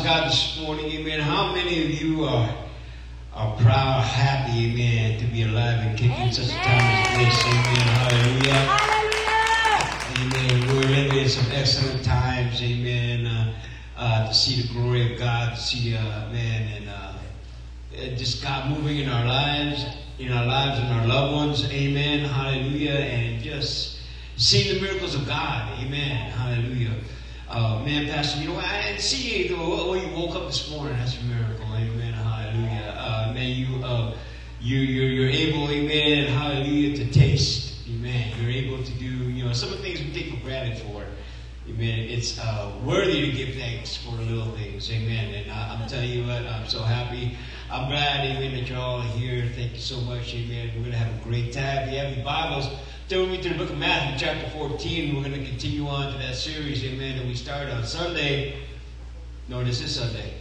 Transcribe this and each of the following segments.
God this morning, amen. How many of you are proud, happy, amen, to be alive and kicking such a time as this, amen. Hallelujah. Amen. We're living in some excellent times, amen. To see the glory of God, to see, man, and just God moving in our lives and our loved ones, amen. Hallelujah. And just seeing the miracles of God, amen. Hallelujah. Man, Pastor, you know, I didn't see you. Well, you woke up this morning. That's a miracle. Amen. Hallelujah. Man, you're able, amen, hallelujah, to taste. Amen. You're able to do, you know, some of the things we take for granted for. Amen. It's worthy to give thanks for the little things. Amen. And I'm telling you what, I'm so happy. I'm glad, amen, that you're all here. Thank you so much. Amen. We're going to have a great time. If you have your Bibles, turn with me to the book of Matthew, chapter 14. We're going to continue on to that series, amen, that we started on Sunday. No, this is Sunday.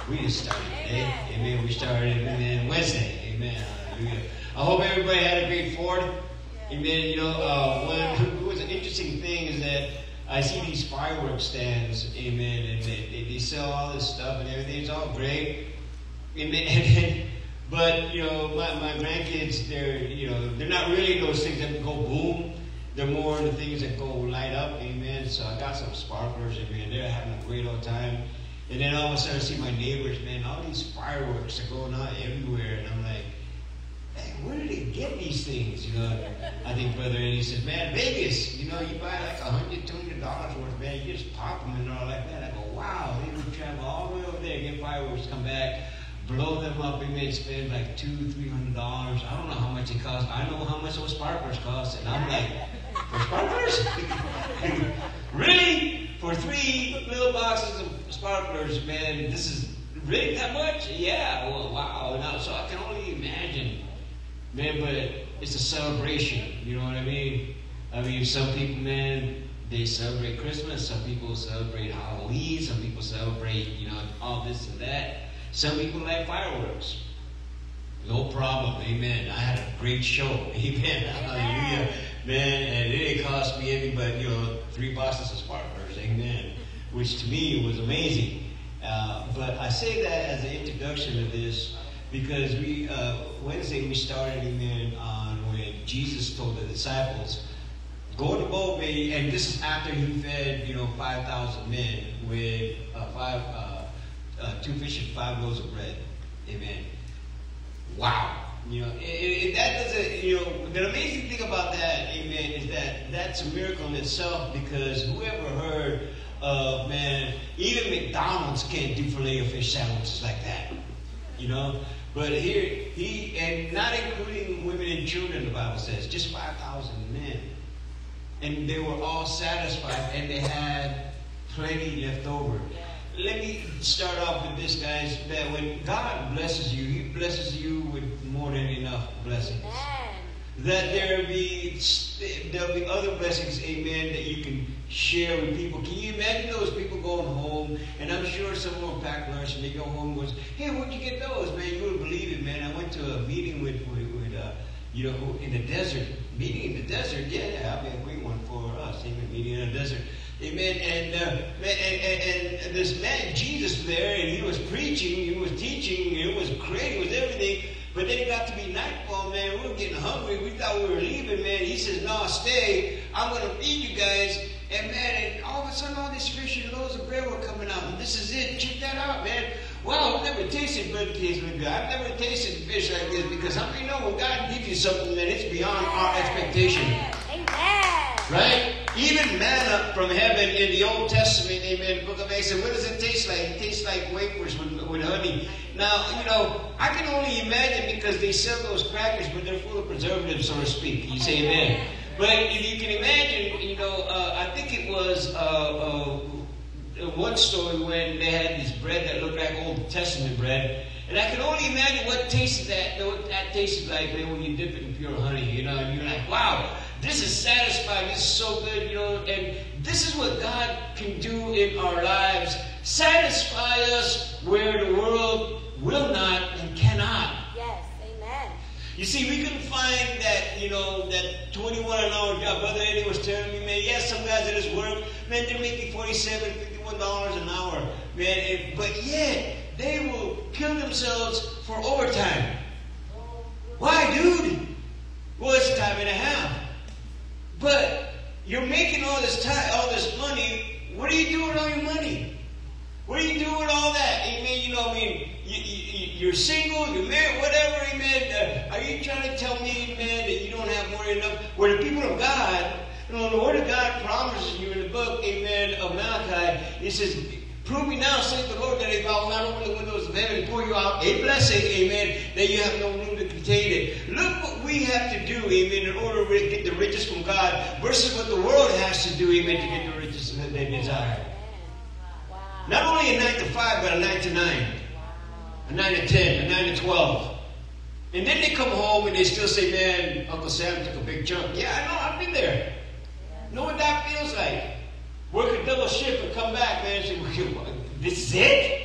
We just started today. Amen. We started, amen, Wednesday. Amen. Hallelujah. I hope everybody had a great Fourth. Amen. You know, what was an interesting thing is that I see these fireworks stands, amen, and they sell all this stuff and everything. It's all great. Amen. But, you know, my grandkids, they're not really those things that go boom. They're more the things that go light up, amen. So I got some sparklers, amen. They're having a great old time. And then all of a sudden I see my neighbors, man, all these fireworks are going on everywhere. And I'm like, hey, where do they get these things? You know, I think Brother Eddie says, man, Vegas, you know, you buy like $100, $200 worth, man, you just pop them and all like that. I go, wow, they would travel all the way over there, get fireworks, come back, blow them up, we may spend like $200, $300. I don't know how much it costs. I know how much those sparklers cost, and I'm like, for sparklers? Really? For 3 little boxes of sparklers, man, this is really that much? Yeah, well, wow. Now, so I can only imagine, man, but it's a celebration, you know what I mean? I mean, some people, man, they celebrate Christmas. Some people celebrate Halloween. Some people celebrate, you know, all this and that. Some people like fireworks. No problem. Amen. I had a great show. Amen. Hallelujah. Man, and it didn't cost me anything but, you know, 3 boxes of sparklers. Amen. Which to me was amazing. But I say that as an introduction to this because Wednesday we started, amen, on when Jesus told the disciples, go in the boat, baby, and this is after he fed, you know, 5,000 men with 2 fish and 5 loaves of bread. Amen. Wow. You know, that doesn't, you know, the amazing thing about that, amen, is that that's a miracle in itself because whoever heard of, man, even McDonald's can't do filet-o-fish sandwiches like that. You know? But here, and not including women and children, the Bible says, just 5,000 men. And they were all satisfied and they had plenty left over. Let me start off with this, guys, that when God blesses you, He blesses you with more than enough blessings. That there'll be other blessings, amen, that you can share with people. Can you imagine those people going home? And I'm sure someone will pack lunch and they go home and goes, hey, where'd you get those, man? You wouldn't believe it, man. I went to a meeting with you know, in the desert. Meeting in the desert? Yeah, I mean, a great one for us. Amen. Meeting in the desert. Amen. And this man, Jesus, was there, and he was preaching, he was teaching, it was great, it was everything. But then it got to be nightfall, man. We were getting hungry. We thought we were leaving, man. He says, no, stay. I'm going to feed you guys. And, man, and all of a sudden, all these fish and loaves of bread were coming out. And this is it. Check that out, man. Wow, I've never tasted bread taste like that. I've never tasted fish like this. Because how many know when God gives you something, man, it's beyond our expectation. Amen. Right? Even manna from heaven in the Old Testament, amen, the book of Exodus, what does it taste like? It tastes like wafers with honey. Now, you know, I can only imagine because they sell those crackers, but they're full of preservatives, so to speak. You say amen. But if you can imagine, you know, I think it was one story when they had this bread that looked like Old Testament bread. And I can only imagine what that tasted like, man, when you dip it in pure honey, you know, and you're like, wow, this is satisfying, this is so good, you know, and this is what God can do in our lives. Satisfy us where the world will not and cannot. Yes, amen. You see, we can find that, you know, that 21 an hour job. Brother Eddie was telling me, man, yes, some guys at his work, man, they're making $47, $21 an hour, man. But yet, they will kill themselves for overtime. Why, dude? Well, it's time and a half. But you're making all this time, all this money. What do you do with all your money? What do you do with all that? Amen. You know, I mean, you're single, you're married, whatever. Amen. Are you trying to tell me, man, that you don't have more than enough? Where the people of God, you know, the Word of God promises you in the book, amen, of Malachi, it says, prove me now, saith the Lord, that if I will not open the windows of heaven and pour you out a blessing, amen, that you have no room to contain it. Look what we have to do, amen, in order to get the riches from God versus what the world has to do, amen, to get the riches that they desire. Not only a 9 to 5, but a 9 to 9. A 9 to 10, a 9 to 12. And then they come home and they still say, man, Uncle Sam took a big chunk. Yeah, I know, I've been there. Know what that feels like. Work a double shift and come back, man, and say, this is it?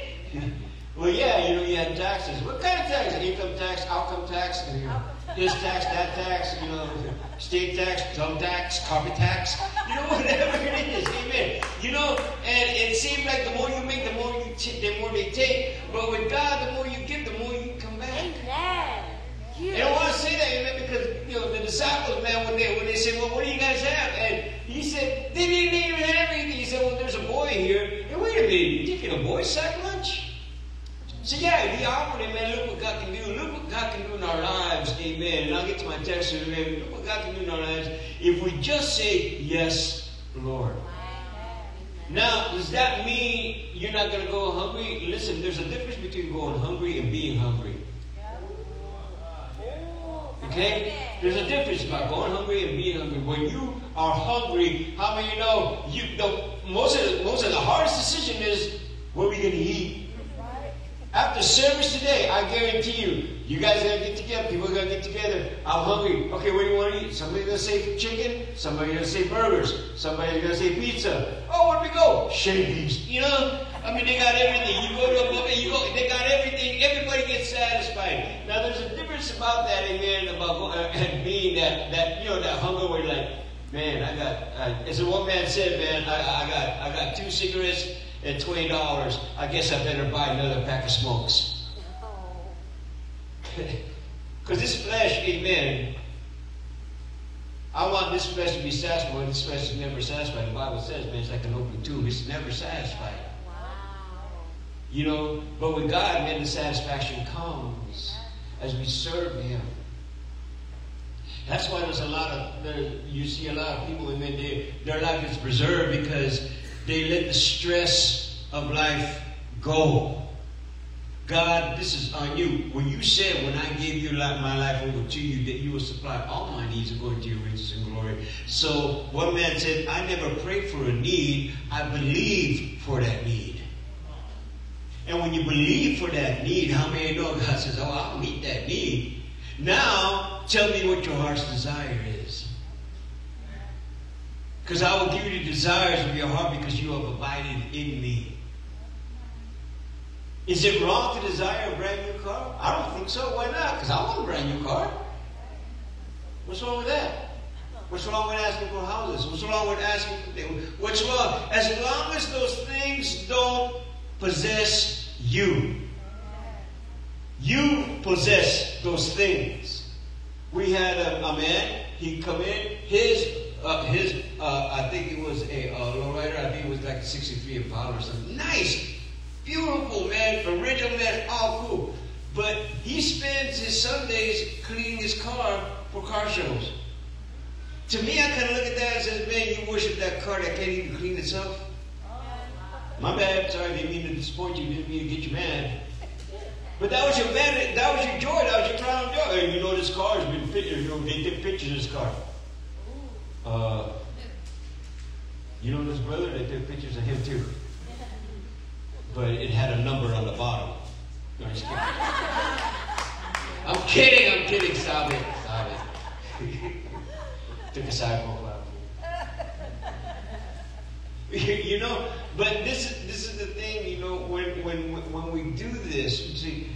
Well, yeah, you know, you had taxes. What kind of taxes? Income tax, outcome tax, this tax, that tax, you know, state tax, dumb tax, carpet tax, you know, whatever it is, amen. You know, and it seems like the more you make, the more they take. But with God, the more you give, the more you come back. Amen. And I want to say that, amen, because, you know, the disciples, man, when they said, well, what do you guys have? And he said, they didn't even have anything. He said, well, there's a boy here. And wait a minute, you taking a boy's sack lunch? So yeah, he offered him, man, look what God can do. Look what God can do in our lives, amen. And I'll get to my text in a minute. Look what God can do in our lives if we just say, yes, Lord. Now, does that mean you're not going to go hungry? Listen, there's a difference between going hungry and being hungry. Okay? There's a difference about going hungry and being hungry. When you are hungry, how many know? Most of the hardest decision is, what are we going to eat? After service today, I guarantee you, you guys are going to get together. People are going to get together. I'm hungry. Okay, what do you want to eat? Somebody's going to say chicken. Somebody's going to say burgers. Somebody's going to say pizza. Oh, where do we go? Shades. You know? I mean, they got everything. You go to a buffet, they got everything. Everybody gets satisfied. Now, there's a difference about that, amen, about being that, you know, that hunger where you're like, man, as the one man said, man, I got 2 cigarettes and $20. I guess I better buy another pack of smokes. Because this flesh, amen, I want this flesh to be satisfied. This flesh is never satisfied. The Bible says, man, it's like an open tomb. It's never satisfied. You know, but with God, man, the satisfaction comes as we serve Him. That's why you see a lot of people, amen, their life is preserved because they let the stress of life go. God, this is on you. When you said, when I gave my life over to you, that you will supply all my needs according to your riches and glory. So one man said, I never prayed for a need. I believe for that need. And when you believe for that need, how many know God says, oh, I'll meet that need. Now, tell me what your heart's desire is. Because I will give you the desires of your heart because you have abided in me. Is it wrong to desire a brand new car? I don't think so. Why not? Because I want a brand new car. What's wrong with that? What's wrong with asking for houses? What's wrong with asking for things? What's wrong? As long as those things don't possess you. You possess those things. We had a man, he come in, I think it was a lowrider, I think it was like 63 Impala or something. Nice, beautiful man, original man, all cool. But he spends his Sundays cleaning his car for car shows. To me, I kind of look at that and says, man, you worship that car that can't even clean itself? My bad, sorry, I didn't mean to disappoint you, didn't mean to get you mad. But that was your man, that was your joy, that was your crown joy. And you know this car has been pictured, you know, they took pictures of this car. You know this brother, they took pictures of him too. But it had a number on the bottom. No, I'm kidding, stop it. Took a side profile. You know, but this is the thing, you know, when we do this, you see,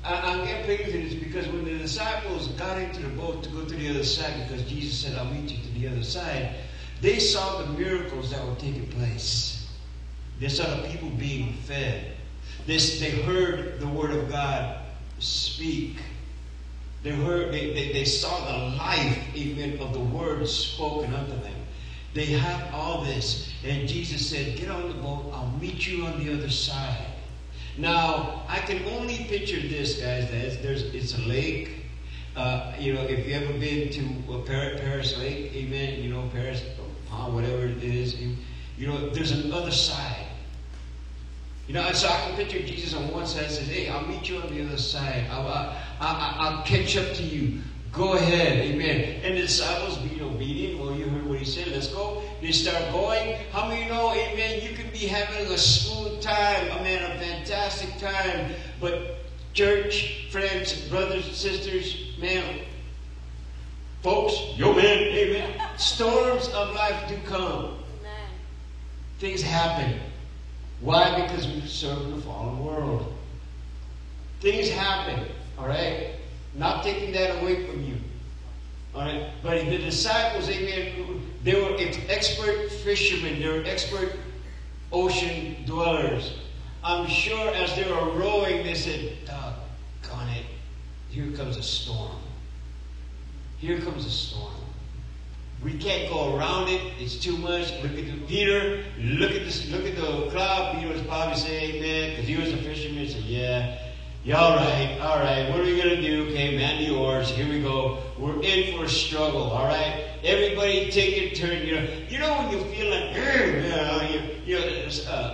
I'm getting paid for this because when the disciples got into the boat to go to the other side, because Jesus said, I'll meet you to the other side, they saw the miracles that were taking place. They saw the people being fed. They heard the word of God speak. They saw the life, even of the words spoken unto them. They have all this. And Jesus said, get on the boat. I'll meet you on the other side. Now, I can only picture this, guys. It's a lake. If you ever been to Paris Lake, amen, Paris, whatever it is, there's another side. So I can picture Jesus on one side says, hey, I'll meet you on the other side. I'll catch up to you. Go ahead, amen. And the disciples being obedient. Well, you heard what he said. Let's go. They start going. How many know, amen, you can be having a smooth time, amen, a fantastic time. But church, friends, brothers, sisters, man, folks, yo man, amen. Storms of life do come. Things happen. Why? Because we serve in a fallen world. Things happen, all right? Not taking that away from you, all right? But the disciples, amen, they were expert fishermen. They were expert ocean dwellers. I'm sure as they were rowing, they said, doggone it, here comes a storm. Here comes a storm. We can't go around it. It's too much. Look at Peter. Look at this. Look at the cloud. Peter was probably saying, amen, because he was a fisherman. He said, yeah, all right. What are we going to do? Okay, man the oars. Here we go. We're in for a struggle, all right? Everybody take your turn. When you feel like,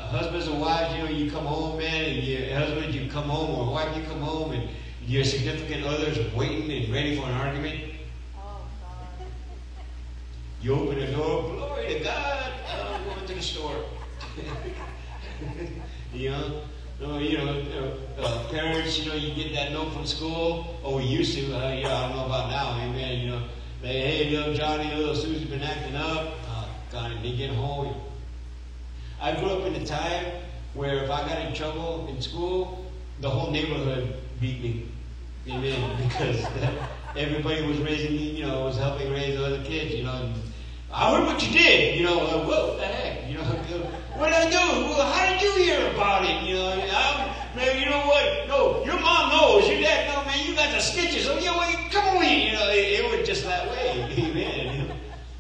husbands and wives, you come home, man, and your husband, you come home, or wife, you come home, and your significant other's waiting and ready for an argument. You open the door, glory to God, I'm going to the store. Parents, you get that note from school. Oh, we used to. I don't know about now. Amen. Hey, little Johnny, little Susie been acting up. God, and they get home. I grew up in a time where if I got in trouble in school, the whole neighborhood beat me. Amen. Because everybody was raising me, was helping raise the other kids, And I heard what you did, what the heck, what did I do? Well, how did you hear about it? Man, you know what? No, your mom knows. Your dad knows, man, you got the stitches. Oh, yeah, come on in. It was just that way. Amen.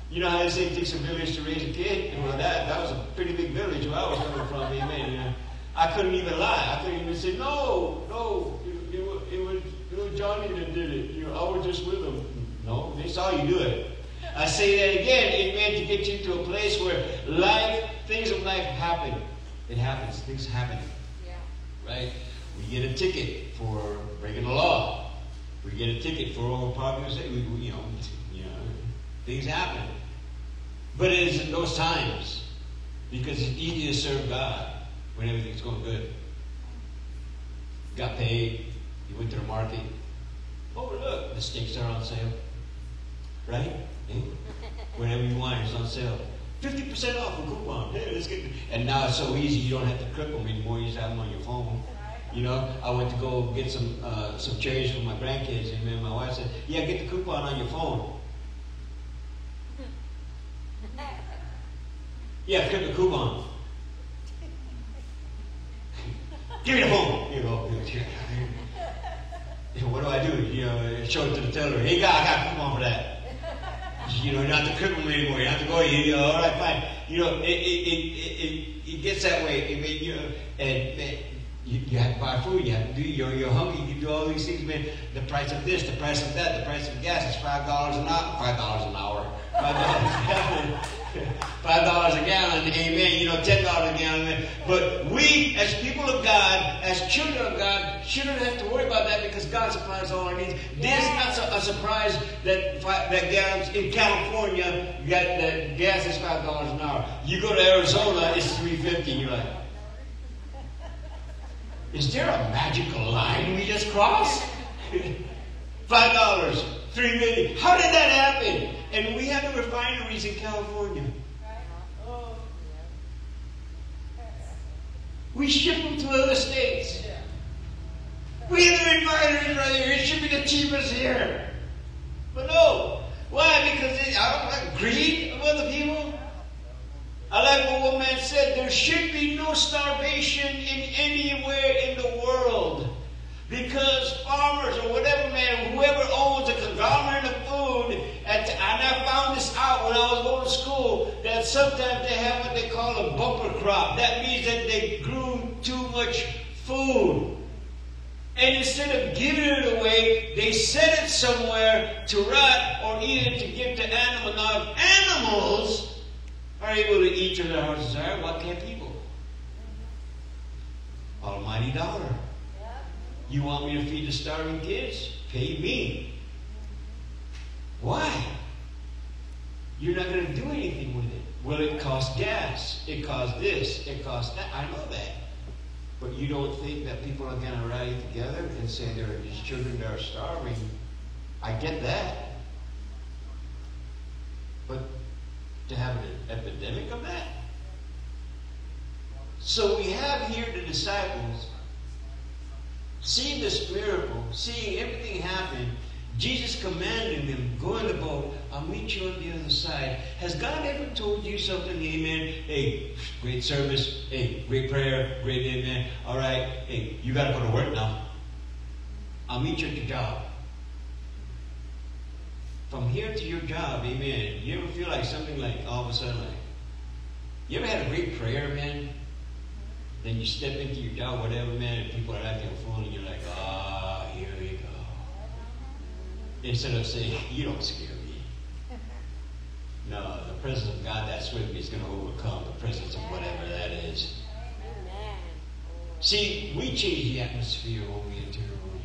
You know how they say it takes a village to raise a kid? Well, that was a pretty big village where I was coming from. Amen. I couldn't even lie. I couldn't even say, no, it was Johnny that did it. I was just with him. No, they saw you do it. I say that again, amen, to get you to a place where things of life happen. It happens. Things happen. Yeah. Right? We get a ticket for breaking the law. We get a ticket for overpopulation. Things happen. But it is in those times, because it's easy to serve God when everything's going good. Got paid. You went to the market. Oh, look, the steaks are on sale. Right? Whenever you want, it's on sale. 50% off a coupon. Hey, let's get. And now it's so easy, you don't have to click them anymore. You just have them on your phone. I went to go get some cherries for my grandkids, and then my wife said, "Yeah, get the coupon on your phone." Yeah, click the coupon. Give me the phone. Here you go. What do I do? Show it to the teller. Hey, guy, I got a coupon for that. You don't have to cripple me anymore. You have to go. All right, fine. It gets that way. And you have to buy food. You have to do. You're hungry. You can do all these things, man. The price of this, the price of that, the price of gas is $5 an hour. $5 an hour. $5 a gallon. $5 a gallon. Amen. $10 a gallon. But we, as people of God, as children of God, shouldn't have to worry about that because God supplies all our needs. This is not a surprise that gas in California, you got that gas is $5 an hour. You go to Arizona, it's $3.50. You're like, is there a magical line we just crossed? $5, $3.50. How did that happen? And we have the refineries in California. We ship them to other states. We have the refineries right here. It should be the cheapest here. But no. Why? Because I don't like greed of other people. I like what one man said, there should be no starvation in anywhere in the world. Because farmers or whatever, man, whoever owns a conglomerate of food, and I found this out when I was going to school, that sometimes they have what they call a bumper crop. That means that they grew too much food. And instead of giving it away, they set it somewhere to rot or either to give to animals. Now, if animals are able to eat to their heart's desire, what can't people? Almighty dollar. You want me to feed the starving kids? Pay me. Why? You're not going to do anything with it. Well, it costs gas. It costs this. It costs that. I know that. But you don't think that people are going to rally together and say there are these children that are starving? I get that. But to have an epidemic of that? So we have here the disciples seeing this miracle, seeing everything happen. Jesus commanding them, go in the boat, I'll meet you on the other side. Has God ever told you something? Amen. Hey, great service. Hey, great prayer. Great amen. All right. Hey, you got to go to work now. I'll meet you at your job. From here to your job, amen. You ever feel like something like all of a sudden like, you ever had a great prayer, man? Then you step into your job, whatever, man, and people are acting a fool, and you're like, here we go. Instead of saying, you don't scare me. No, the presence of God that's with me is going to overcome the presence of whatever that is. Amen. See, we change the atmosphere when we enter a room.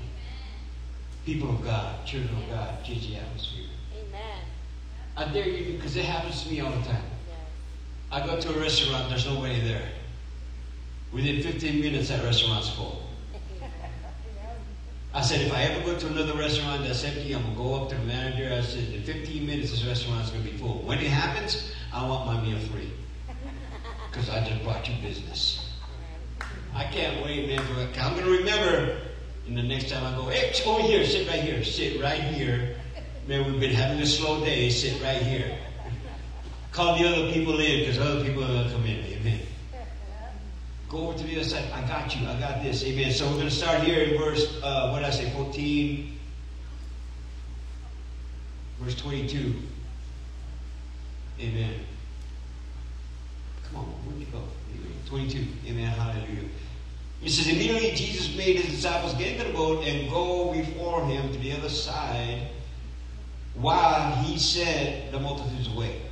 People of God, children of God, change the atmosphere. Amen. I dare you, because it happens to me all the time. Yes. I go to a restaurant, there's nobody there. Within 15 minutes, that restaurant's full. I said, if I ever go to another restaurant that's empty, I'm going to go up to the manager. I said, in 15 minutes, this restaurant's going to be full. When it happens, I want my meal free. Because I just brought you business. I can't wait, man. I'm going to remember, and the next time I go, hey, over here, sit right here. Sit right here. Man, we've been having a slow day. Sit right here. Call the other people in, because other people are going to come in. Amen. Go over to the other side. I got you. I got this. Amen. So we're going to start here in verse, 14? Verse 22. Amen. Come on, where'd you go? Amen. 22. Amen. Hallelujah. It says, immediately Jesus made his disciples get into the boat and go before him to the other side while he sent the multitudes away.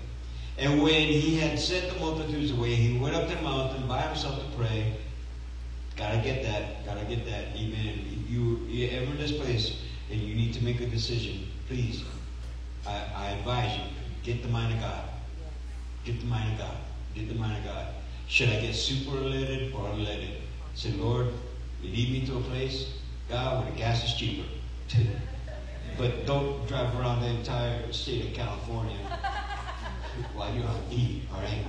And when he had sent the multitudes away, he went up the mountain by himself to pray. Gotta get that. Gotta get that. Amen. You're ever in this place and you need to make a decision, please, I advise you, get the mind of God. Get the mind of God. Get the mind of God. Should I get super-elated or unleaded? Say, Lord, you lead me to a place, God, where the gas is cheaper. But don't drive around the entire state of California while you're on E, all right?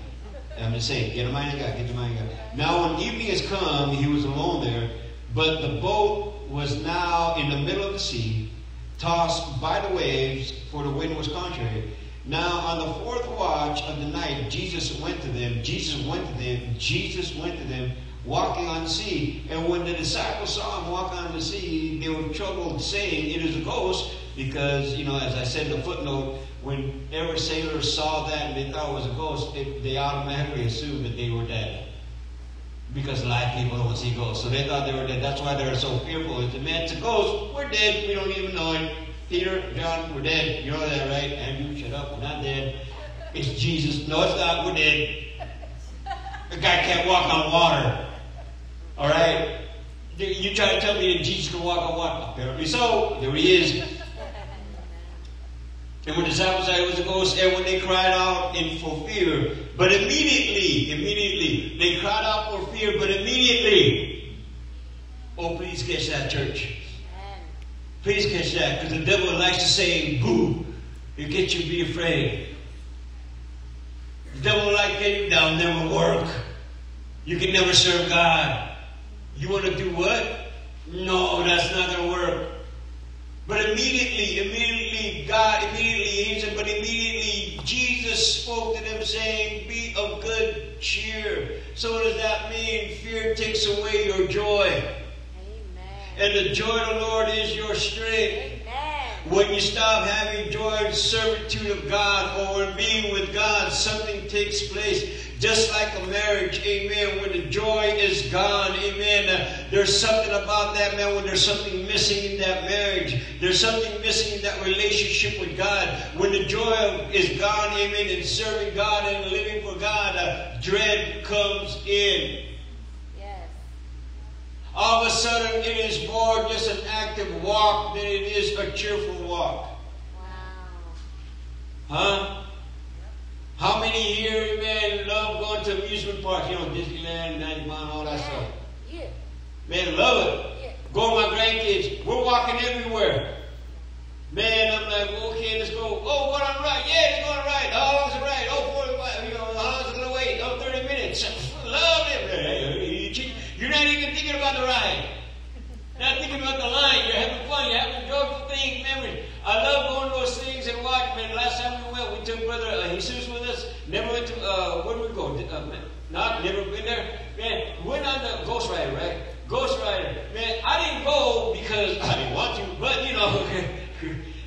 And I'm just saying, get the mind of God, get the mind of God. Now, when evening has come, he was alone there, but the boat was now in the middle of the sea, tossed by the waves, for the wind was contrary. Now, on the fourth watch of the night, Jesus went to them, walking on the sea. And when the disciples saw him walk on the sea, they were troubled, saying, it is a ghost, because, as I said in the footnote, whenever sailors saw that and they thought it was a ghost, they automatically assumed that they were dead. Because a lot of people don't see ghosts. So they thought they were dead. That's why they were so fearful. It's a ghost. We're dead. We don't even know it. Peter, John, we're dead. You know that, right? Andrew, shut up. We're not dead. It's Jesus. No, it's not. We're dead. The guy can't walk on water. All right? You try to tell me that Jesus can walk on water? Apparently so. There he is. And when the disciples said it was a ghost, and when they cried out for fear, but immediately, they cried out for fear, but immediately. Oh, please catch that, church. Please catch that, because the devil likes to say, boo. It gets you to be afraid. The devil will like getting down, never work. You can never serve God. You want to do what? No, that's not going to work. But immediately, God, he said, but immediately Jesus spoke to them saying, be of good cheer. So what does that mean? Fear takes away your joy. Amen. And the joy of the Lord is your strength. Amen. When you stop having joy and servitude of God or in being with God, something takes place. Just like a marriage, amen, when the joy is gone, amen, there's something about that, man, when there's something missing in that marriage. There's something missing in that relationship with God. When the joy is gone, amen, in serving God and living for God, dread comes in. Yes. All of a sudden, it is more just an active walk than it is a cheerful walk. Wow. Huh? How many here, man, love going to amusement parks? You know, Disneyland, 90 Mile, all that stuff. Yeah. Man, love it. Yeah. Go with my grandkids. We're walking everywhere. Man, I'm like, okay, let's go. Oh, what on right? Yeah, let's go on right. How long is the ride? Oh, 45. You know, how long is it going to wait? Oh, 30 minutes. Love it. You're not even thinking about the ride. Not thinking about the line. You're having fun. You're having joyful things, memories. I love going to those things and watching. Man, last time we went, we took Brother Jesus with us. Never went to, where did we go? Not, never been there. Man, we went on the Ghost Rider, right? Ghost Rider. Man, I didn't go because I didn't want to, but, you know,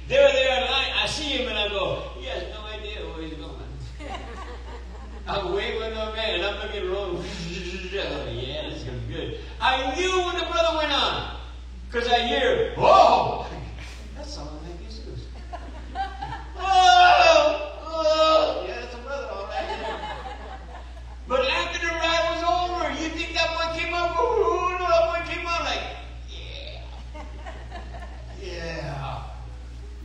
they were there in line. I see him and I go, he has no idea where he's going. I'm waving with him, man, and I'm looking around. Yeah, this is going to be good. I knew when the brother went on. Because I hear, whoa! That sounded like Jesus. Oh! Yeah, that's a brother, all right. But after the ride was over, you think that one came up? Oh, no, that one came out like, yeah. Yeah.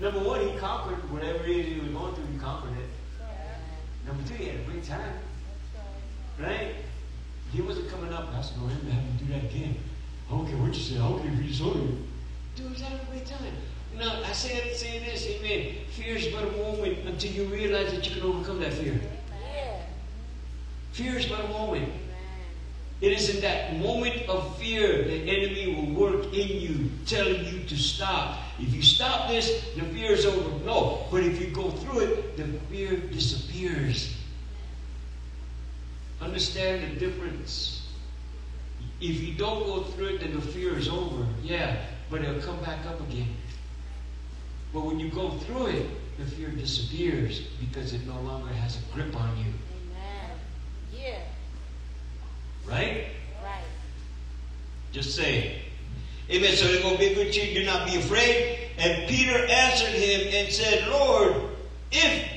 Number one, he conquered whatever it is he was going through, he conquered it. Number two, he had a great time. Right? He wasn't coming up, Pastor, go ahead and have him do that again. I don't care what you say. I don't care if you just told me. Dude, he's having a great time. Now, I say this, amen. Fear is but a moment until you realize that you can overcome that fear. Yeah. Fear is but a moment. Amen. It is in that moment of fear the enemy will work in you, telling you to stop. If you stop this, the fear is over. No, but if you go through it, the fear disappears. Understand the difference. If you don't go through it, then the fear is over. Yeah, but it'll come back up again. But when you go through it, the fear disappears because it no longer has a grip on you. Amen. Yeah. Right? Right. Just say it. Amen. So they're going to be a good cheer. Do not be afraid. And Peter answered him and said, Lord, if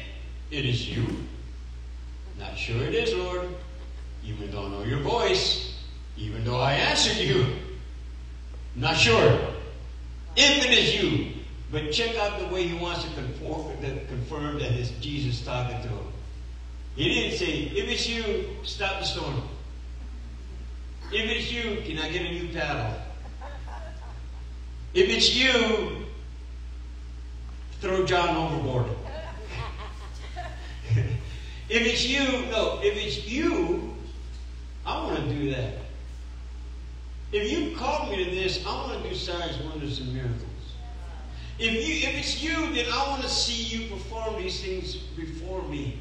it is you. Not sure it is, Lord. Even though I know your voice. Even though I answered you. Not sure. If it is you. But check out the way he wants to confirm that it's Jesus talking to him. He didn't say, if it's you, stop the storm. If it's you, can I get a new paddle? If it's you, throw John overboard. If it's you, I want to do that. If you called me to this, I want to do signs, wonders, and miracles. If it's you, then I want to see you perform these things before me,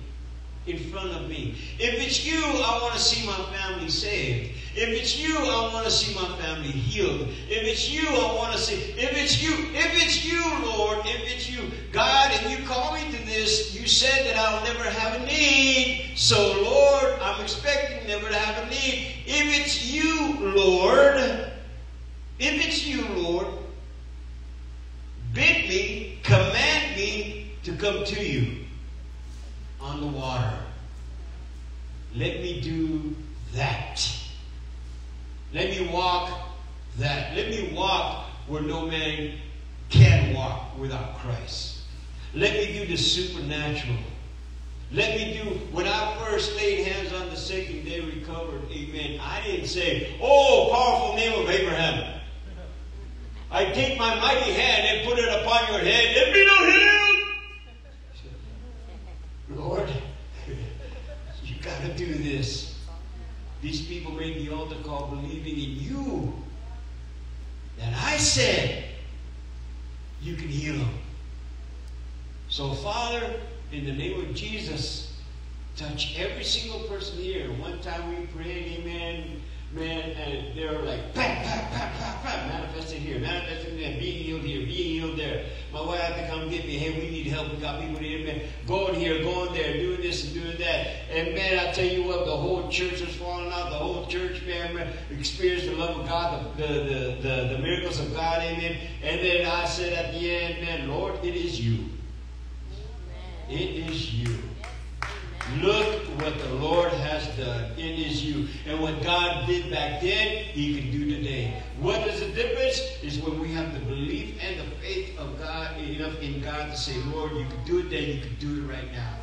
in front of me. If it's you, I want to see my family saved. If it's you, I want to see my family healed. If it's you, I want to see. If it's you, Lord, if it's you, God, and you call me to this, you said that I'll never have a need. So, Lord, I'm expecting never to have a need. If it's you, Lord, bid me, command me to come to you on the water. Let me do that. Let me walk that. Let me walk where no man can walk without Christ. Let me do the supernatural. Let me do, when I first laid hands on the sick and they recovered, amen, I didn't say, oh, powerful name of Abraham. I take my mighty hand and put it upon your head. Let me know healed. Lord, you got to do this. These people made the altar call believing in you. That I said, you can heal them. So, Father, in the name of Jesus, touch every single person here. One time we prayed, amen, man, and they were like, bam, bam, bam, bam, bam, manifested here, manifested there, being healed here, being healed there. My wife had to come get me. Hey, we need help. We got people here, man. Going here, going there, doing this and doing that. And man, I tell you what, the whole church was falling out. The whole church, man, experienced the love of God, the miracles of God, amen. And then I said at the end, man, Lord, it is you. Amen. It is you. Look what the Lord has done. It is you. And what God did back then, He can do today. What is the difference? Is when we have the belief and the faith of God, enough in God to say, Lord, you can do it then, you can do it right now.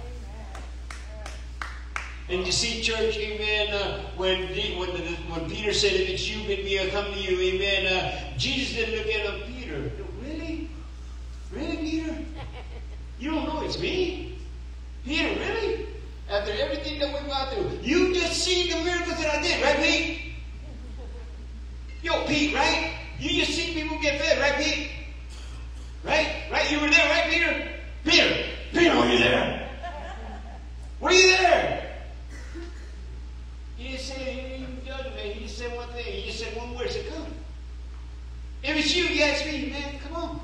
And you see, church, amen, when Peter said, if it's you, bid me, I'll come to you, amen, Jesus didn't look at him, Peter, really? Really, Peter? You don't know it's me? Peter, really? After everything that we've gone through, you just seen the miracles that I did, right, Pete? Yo, Pete, right? You just see people get fed, right, Pete? Right? Right? You were there, right, Peter? Peter, were you there? Were you there? He didn't say, he didn't even judge me. He just said one thing. He just said one word. He said, come. If it's you, you ask me, man, come on.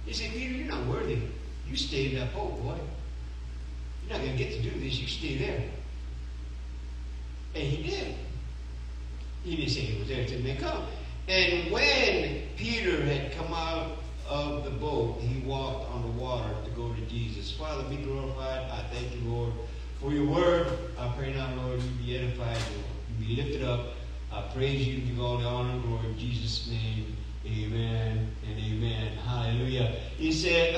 He said, Peter, you're not worthy. You stay in that boat, boy. You're not going to get to do this. You stay there. And he did. He didn't say he was there. He said, man, come. And when Peter had come out of the boat, he walked on the water to go to Jesus. Father, be glorified. I thank you, Lord, for your word. I pray now, Lord, you be edified, Lord. You be lifted up. I praise you. Give all the honor and glory in Jesus' name. Amen and amen. Hallelujah. He said,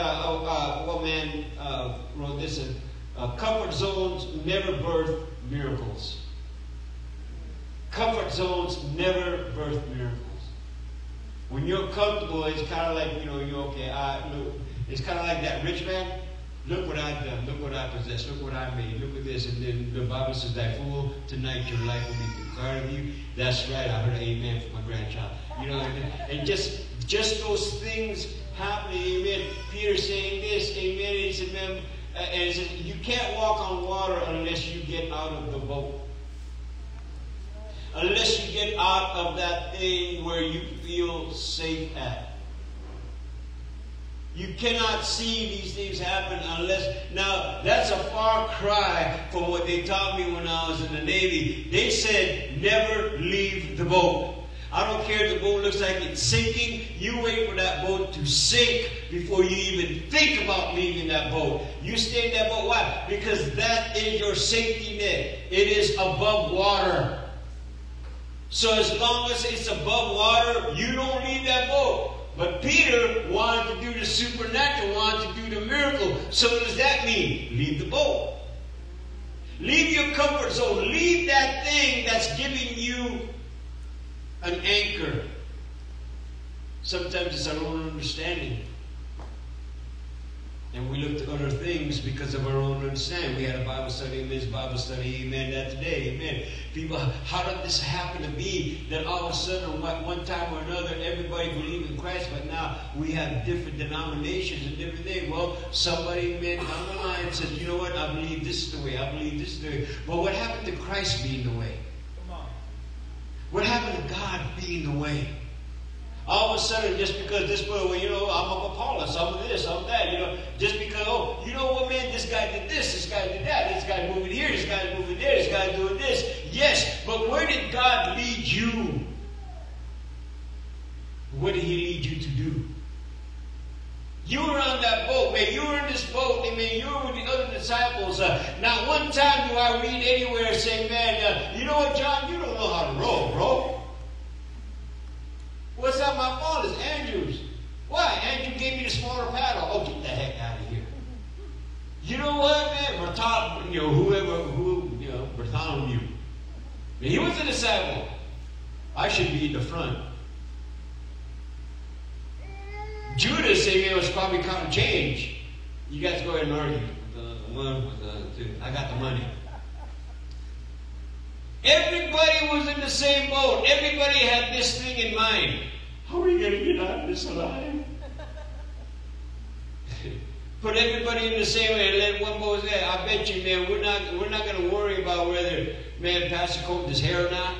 one man wrote this, comfort zones never birth miracles. Comfort zones never birth miracles. When you're comfortable, it's kind of like, you're okay. It's kind of like that rich man. Look what I've done. Look what I possess. Look what I made. Look at this. And then the Bible says that, fool, tonight your life will be required of you. That's right. I heard an amen from my grandchild. And just those things happening. Amen. Peter saying this. Amen. He said, man, and he said, you can't walk on water unless you get out of the boat. Unless you get out of that thing where you feel safe at. You cannot see these things happen unless... Now, that's a far cry from what they taught me when I was in the Navy. They said, never leave the boat. I don't care if the boat looks like it's sinking. You wait for that boat to sink before you even think about leaving that boat. You stay in that boat. Why? Because that is your safety net. It is above water. So as long as it's above water, you don't leave that boat. But Peter wanted to do the supernatural, wanted to do the miracle. So what does that mean? Leave the boat. Leave your comfort zone. Leave that thing that's giving you an anchor. Sometimes it's our own understanding. And we look to other things because of our own understanding. We had a Bible study, Men's Bible study, amen, that today, amen. People, how did this happen to be that all of a sudden, one time or another, everybody believed in Christ, but now we have different denominations and different things? Well, somebody, amen, down the line says, you know what, I believe this is the way, I believe this is the way. But what happened to Christ being the way? Come on. What happened to God being the way? All of a sudden, just because this boy, I'm a Apollos, I'm this, I'm that, just because, you know what, man, this guy did this guy did that, this guy moving here, this guy moving there, this guy doing this. Yes, but where did God lead you? What did He lead you to do? You were on that boat, man. You were in this boat, man. You were with the other disciples. Not one time do I read anywhere saying, man, you know what, John, you don't know how to row, bro. What's that? My fault is Andrew's. Why? Andrew gave me the smaller paddle. Oh, get the heck out of here. You know what, man? Bartholomew. He was a disciple. I should be in the front. Judas, was probably counting change. You guys go ahead and argue. The one with the two. I got the money. Everybody was in the same boat. Everybody had this thing in mind. How are we going to get out of this alive? Put everybody in the same way and let one boat there. I bet you, man, we're not going to worry about whether, man, Pastor combed his hair or not.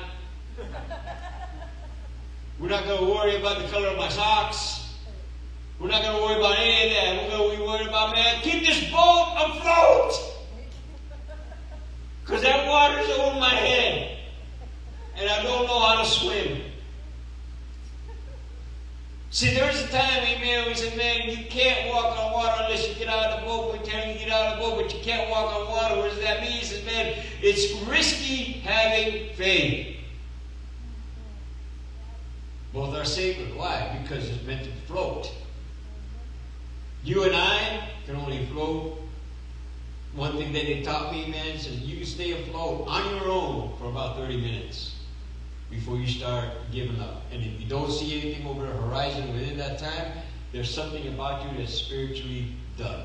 We're not going to worry about the color of my socks. We're not going to worry about any of that. We're going to be worried about, man, keep this boat afloat. Because that water's over my head. And I don't know how to swim. See, there's a time, amen, we said, man, you can't walk on water unless you get out of the boat. We tell you to get out of the boat, but you can't walk on water. What does that mean? He says, man, it's risky having faith. Both are sacred. Why? Because it's meant to float. You and I can only float. One thing that they taught me, man, is you can stay afloat on your own for about 30 minutes before you start giving up. And if you don't see anything over the horizon within that time, there's something about you that's spiritually done.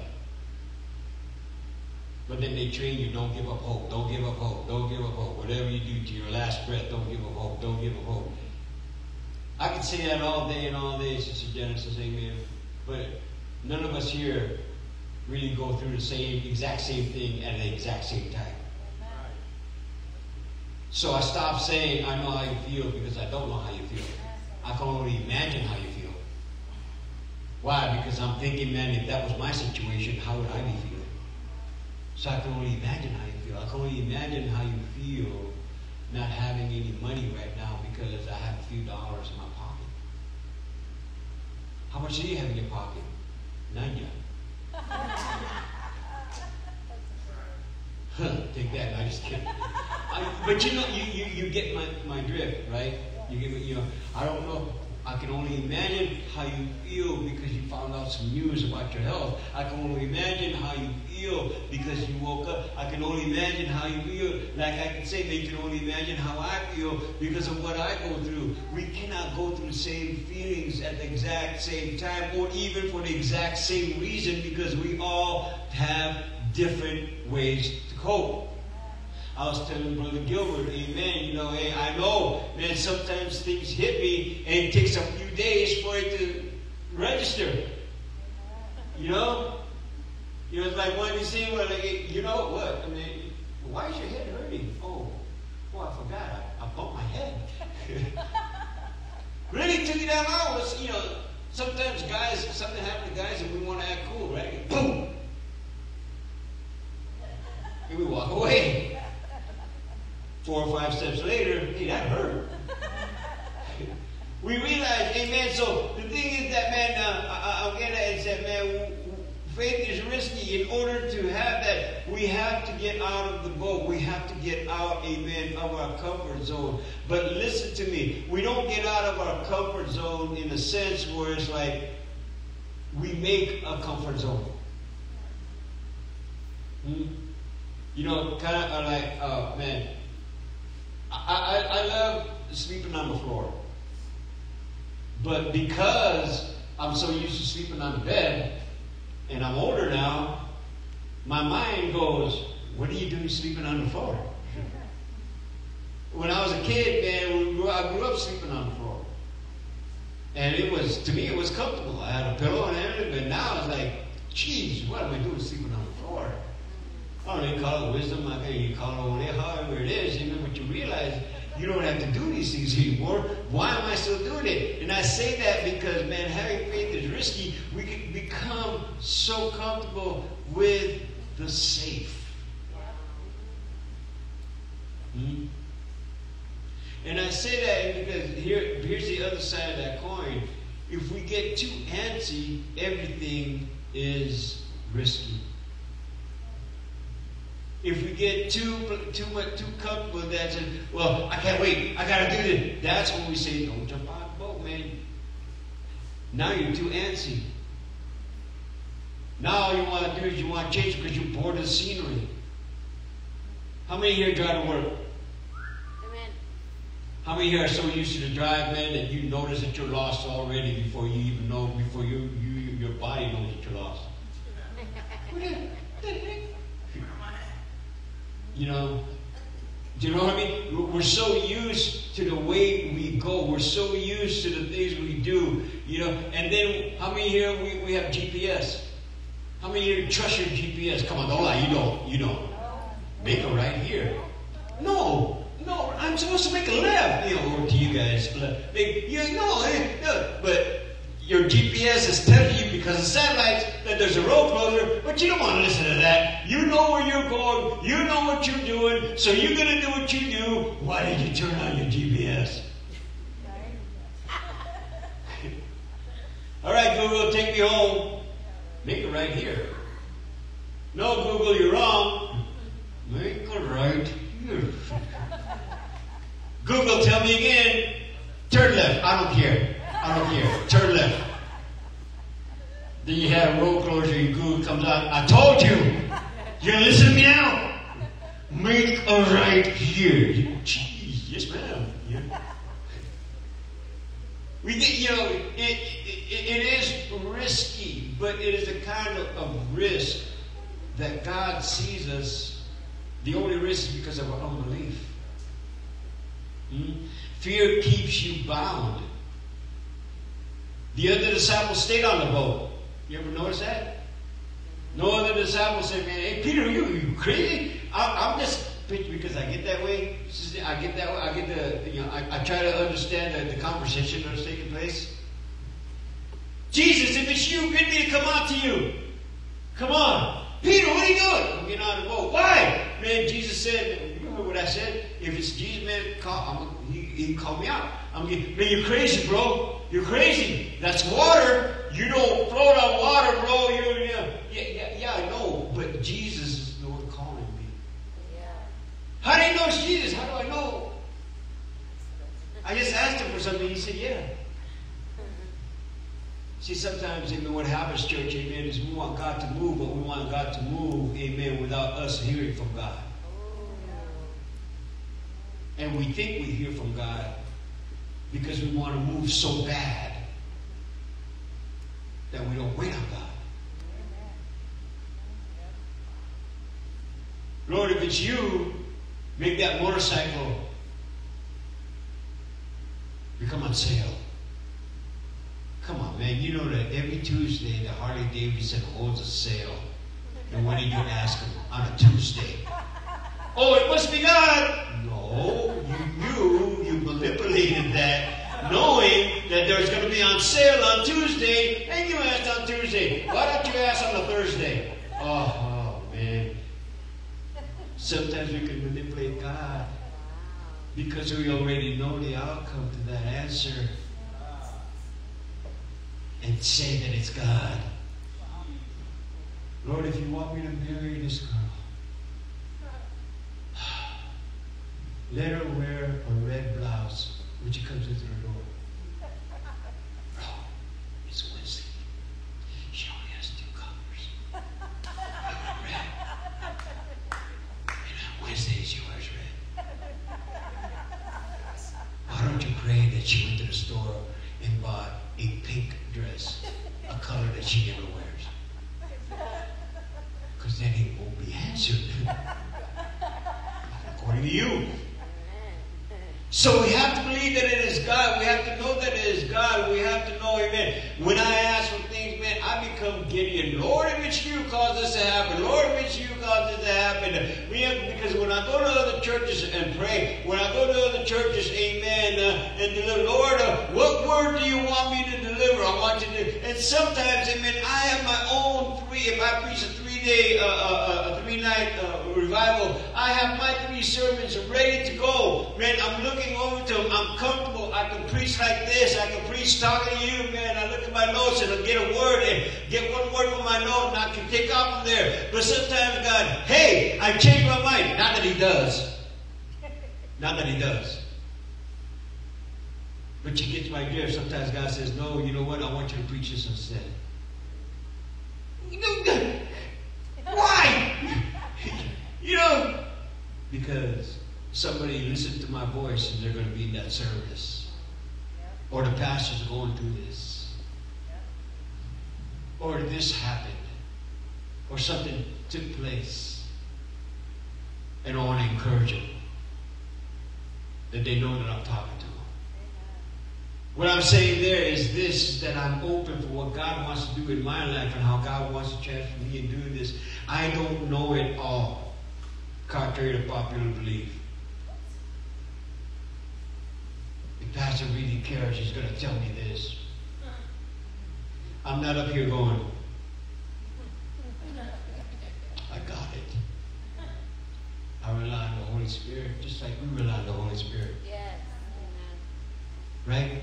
But then they train you, don't give up hope, don't give up hope, don't give up hope. Whatever you do to your last breath, don't give up hope, don't give up hope. I could say that all day and all day, Sister Genesis, amen. But none of us here really go through the exact same thing at the exact same time. So I stopped saying, I know how you feel, because I don't know how you feel. I can only imagine how you feel. Why? Because I'm thinking, man, if that was my situation, how would I be feeling? So I can only imagine how you feel. I can only imagine how you feel not having any money right now because I have a few dollars in my pocket. How much do you have in your pocket? None yet. Take that. I'm just kidding. But you know, you get my drift, right? I don't know. I can only imagine how you feel because you found out some news about your health. I can only imagine how you feel because you woke up. I can only imagine how you feel. Like I can say, they can only imagine how I feel because of what I go through. We cannot go through the same feelings at the exact same time or even for the exact same reason because we all have different ways to cope. I was telling Brother Gilbert, amen, hey, I know, man, sometimes things hit me and it takes a few days for it to register. It's like when you say, well, like, you know what? I mean, why is your head hurting? Oh, I forgot. I bumped my head. Really took you that long. Sometimes something happens to guys and we want to act cool, right? Boom! And we walk away. 4 or 5 steps later, hey, that hurt. We realize, amen. So the thing is that, man, I'll get at is that, man, faith is risky. In order to have that, we have to get out of the boat. We have to get out, amen, of our comfort zone. But listen to me. We don't get out of our comfort zone in a sense where it's like we make a comfort zone. Kind of like, man, I love sleeping on the floor. But because I'm so used to sleeping on the bed, and I'm older now, my mind goes, what are you doing sleeping on the floor? When I was a kid, man, I grew up sleeping on the floor. And to me, it was comfortable. I had a pillow and everything, but now it's like, geez, what am I doing sleeping on the floor? I don't even call it wisdom. I think you call it over there, however it is. But you realize you don't have to do these things anymore. Why am I still doing it? And I say that because, man, having faith is risky. We can become so comfortable with the safe. And I say that because here's the other side of that coin. If we get too antsy, everything is risky. If we get too comfortable with that, well, I can't wait, I gotta do this. That's when we say, don't jump out of the boat, man. Now you're too antsy. Now all you want to do is you want to change because you're bored of the scenery. How many here drive to work? Amen. How many here are so used to the drive, man, that you notice that you're lost already before you even know, before your body knows that you're lost? Do you know what I mean? We're so used to the way we go. We're so used to the things we do. And then how many here we have GPS? How many of you trust your GPS? Come on, don't lie. You don't. Make a right here. No, I'm supposed to make a left. Or to you guys, but your GPS is telling you because of satellites that there's a road closure, but you don't want to listen to that. You know where you're going. You know what you're doing, so you're going to do what you do. Why did you turn on your GPS? All right, Google, take me home. Make a right here. No, Google, you're wrong. Make a right here. Google, tell me again. Turn left. I don't care. Turn left. Then you have a road closure and Google comes out. I told you. You listen to me now? Make a right here. Jeez, yes, ma'am. Yeah. We get, it is risky, but it is the kind of risk that God sees us. The only risk is because of our unbelief. Fear keeps you bound. The other disciples stayed on the boat. You ever notice that? No other disciples said, "Man, hey Peter, you crazy? I'm just because I get that way. I get that way. I get I try to understand the conversation that's taking place. Jesus, if it's you, bid me to come out to you. Come on, Peter, what are you doing? I'm getting on the boat. Why, man? Jesus said, you remember what I said? If it's Jesus, man, he can call me out. Man, you're crazy, bro. You're crazy. That's water. You don't float on water, bro. Yeah, I know. But Jesus is the one calling me. Yeah. How do you know it's Jesus? How do I know? I just asked him for something. He said, yeah. See, sometimes, amen, what happens, church, amen, is we want God to move, but we want God to move, amen, without us hearing from God. And we think we hear from God because we want to move so bad that we don't wait on God. Lord, if it's you, make that motorcycle become on sale. Come on, man. You know that every Tuesday the Harley Davidson holds a sale. And when did you ask him? On a Tuesday. Oh, it must be God. No, you manipulated that, knowing that there's going to be on sale on Tuesday, and you asked on Tuesday. Why don't you ask on a Thursday? Oh, man. Sometimes we can manipulate God because we already know the outcome to that answer and say that it's God. Lord, if you want me to marry this girl, let her wear a red blouse when she comes into the door. Bro, it's Wednesday. She only has 2 colors. Red. And on Wednesday she wears red. Why don't you pray that she went to the store and bought a pink dress, a color that she never wears? Because then it won't be answered. According to you. So we have to believe that it is God. We have to know that it is God. We have to know, amen. When I ask for things, man, I become Gideon. Lord, if it's you, cause this to happen. Lord, if it's you, cause this to happen. Because when I go to other churches and pray, when I go to other churches, amen, and deliver, Lord, what word do you want me to deliver? I want you to, and sometimes, amen, I have my own if I preach a 3-day, a 3-night revival, I have my 3 sermons ready to go. Man, I'm looking over to them. I'm comfortable. I can preach like this. I can preach talking to you, man. I look at my notes and I'll get a word and get one word from my note and I can take off from there. But sometimes God, hey, I changed my mind. Not that he does. Not that he does. But you get my drift. Sometimes God says, no, you know what? I want you to preach this instead. Why? Because somebody listened to my voice and they're going to be in that service. Or the pastor's going through this. Or this happened. Or something took place. And I want to encourage them. That they know that I'm talking to them. What I'm saying there is this, that I'm open for what God wants to do in my life and how God wants to transform me in doing this. I don't know it all, contrary to popular belief. If Pastor really cares, he's going to tell me this. I'm not up here going, I got it. I rely on the Holy Spirit, just like we rely on the Holy Spirit. Yes. Right?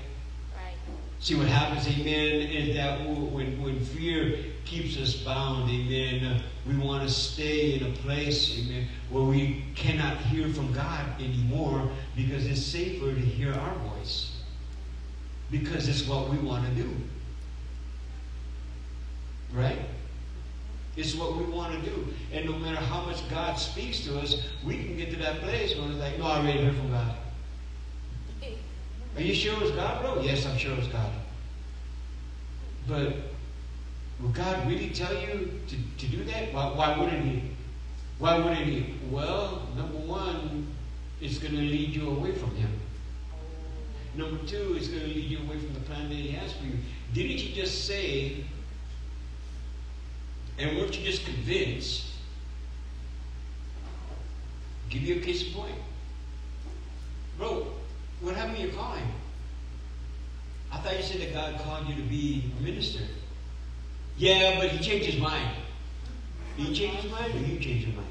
Right. See what happens, amen, is that when fear keeps us bound, amen, we want to stay in a place, amen, where we cannot hear from God anymore because it's safer to hear our voice. Because it's what we want to do. Right? It's what we want to do. And no matter how much God speaks to us, we can get to that place where it's like, no, I already heard from God. Are you sure it's God, bro? Yes, I'm sure it's God. But will God really tell you to do that? Why wouldn't He? Why wouldn't He? Well, number one, it's going to lead you away from Him. Number two, it's going to lead you away from the plan that He has for you. Didn't you just say, and weren't you just convinced? Give you a case in point. Bro, what happened to your calling? I thought you said that God called you to be a minister. Yeah, but He changed His mind. Did He change His mind or you changed your mind?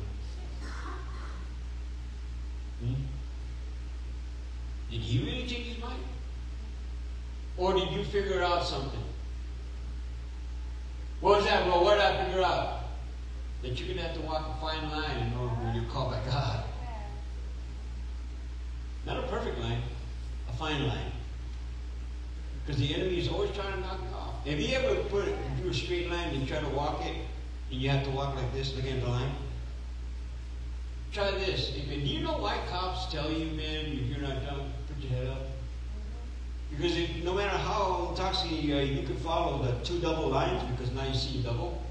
Did He really change His mind? Or did you figure out something? What was that, bro? What did I figure out? That you're going to have to walk a fine line in order when you're called by God. Not a perfect line, a fine line. Because the enemy is always trying to knock you off. Have you ever do a straight line and try to walk it, and you have to walk like this, looking at the line? Try this. Do you know why cops tell you, man, if you're not done, put your head up? Because no matter how intoxicated you are, you can follow the two double lines because now you see double.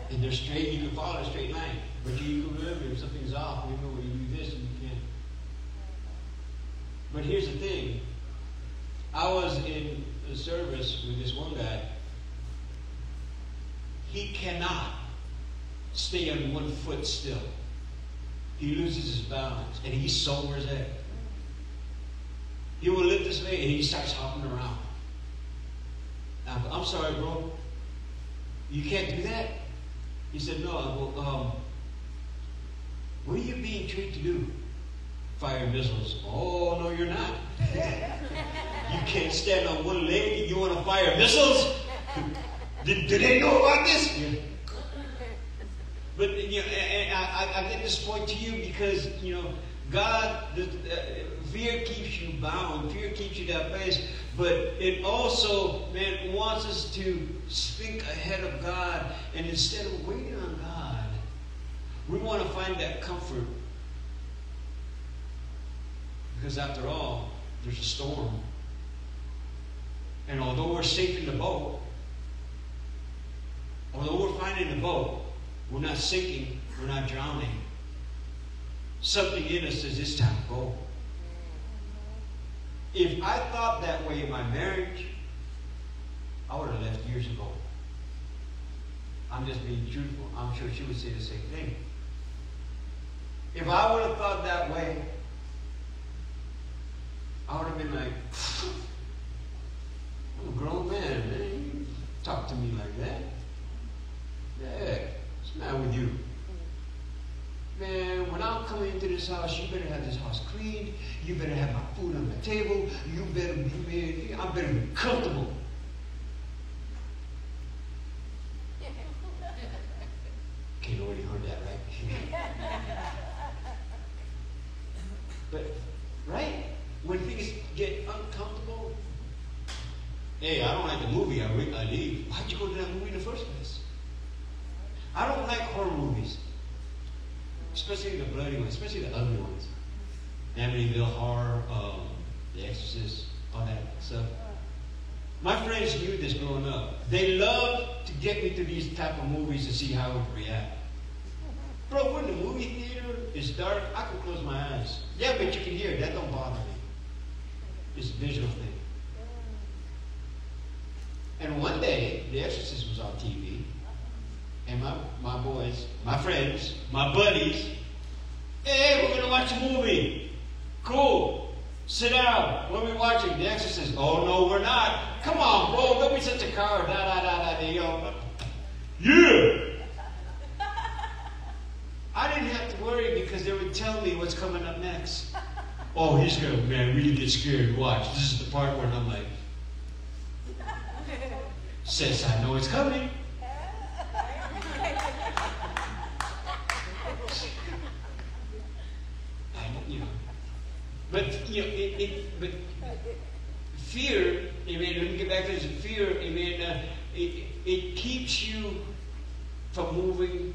And they're straight, you can follow a straight line. But you can remember if something's off, remember when you do this and you can't. But here's the thing. I was in a service with this one guy. He cannot stay on one foot still. He loses his balance and he sobers it. He will lift his leg and he starts hopping around. I'm sorry, bro. You can't do that? He said, no. I go, what are you being trained to do? Fire missiles. Oh, no, you're not. You can't stand on one leg and you want to fire missiles? Do they know about this? Yeah. But, you know, I get this point to you because, you know, God, fear keeps you bound. Fear keeps you that place. But it also, man, wants us to think ahead of God. And instead of waiting on God, we want to find that comfort. Because after all, there's a storm. And although we're safe in the boat, although we're fine in the boat, we're not sinking, we're not drowning. Something in us says it's time to go. If I thought that way in my marriage, I would have left years ago. I'm just being truthful. I'm sure she would say the same thing. If I would have thought that way, I would have been like, I'm a grown man, man. You talk to me like that. Yeah, what's the matter with you? Man, when I'm coming into this house, you better have this house cleaned. You better have my food on the table. You better be, I better be comfortable. Okay, you already heard that, right? But, right? When things get uncomfortable, hey, I don't like the movie, I leave. Why'd you go to that movie in the first place? I don't like horror movies. Especially the bloody ones, especially the ugly ones. Amityville Horror, The Exorcist, all that stuff. My friends knew this growing up. They loved to get me to these type of movies to see how I would react. Bro, when the movie theater is dark, I can close my eyes. Yeah, but you can hear it. That don't bother me. It's a visual thing. The Exorcist was on TV. And my boys, my friends, my buddies, hey, we're going to watch a movie. Cool. Sit down. What are we watching? The Exorcist. Oh, no, we're not. Come on, bro. Don't be such a coward. Yeah. I didn't have to worry because they would tell me what's coming up next. Oh, he's going to, man, really get scared. Watch. This is the part where I'm like, sis, I know it's coming. But but fear, amen. Let me get back to this. Fear, amen. It keeps you from moving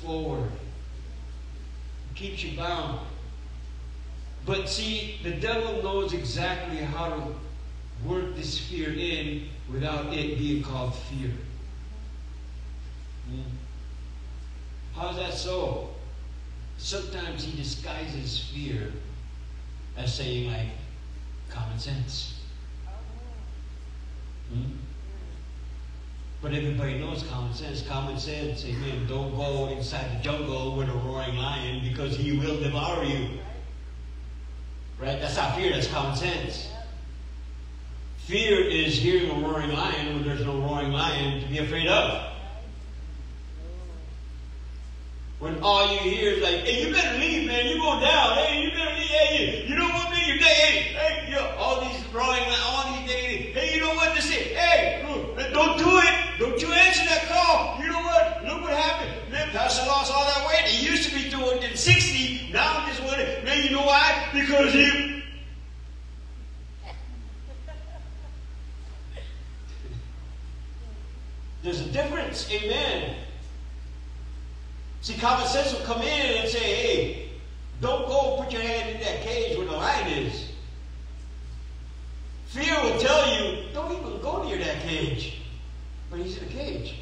forward. It keeps you bound. But see, the devil knows exactly how to work this fear in without it being called fear. How's that so? Sometimes he disguises fear as saying, like, common sense. But everybody knows common sense. Common sense, amen. Don't go inside the jungle with a roaring lion because he will devour you. Right? That's not fear, that's common sense. Fear is hearing a roaring lion when there's no roaring lion to be afraid of. When all you hear is like, hey, you better leave, man. You're going down. Hey, you better leave. Hey, you know what, man? You're dead. Hey, yo, all these roaring, all these things. Hey, you know what? This is, hey, don't do it. Don't you answer that call. You know what? Look what happened. Man, Pastor lost all that weight. He used to be doing it in 60. Now I'm just wondering, man, you know why? Because he... There's a difference. Amen. See, common sense will come in and say, hey, don't go put your hand in that cage where the lion is. Fear will tell you, don't even go near that cage. But he's in a cage.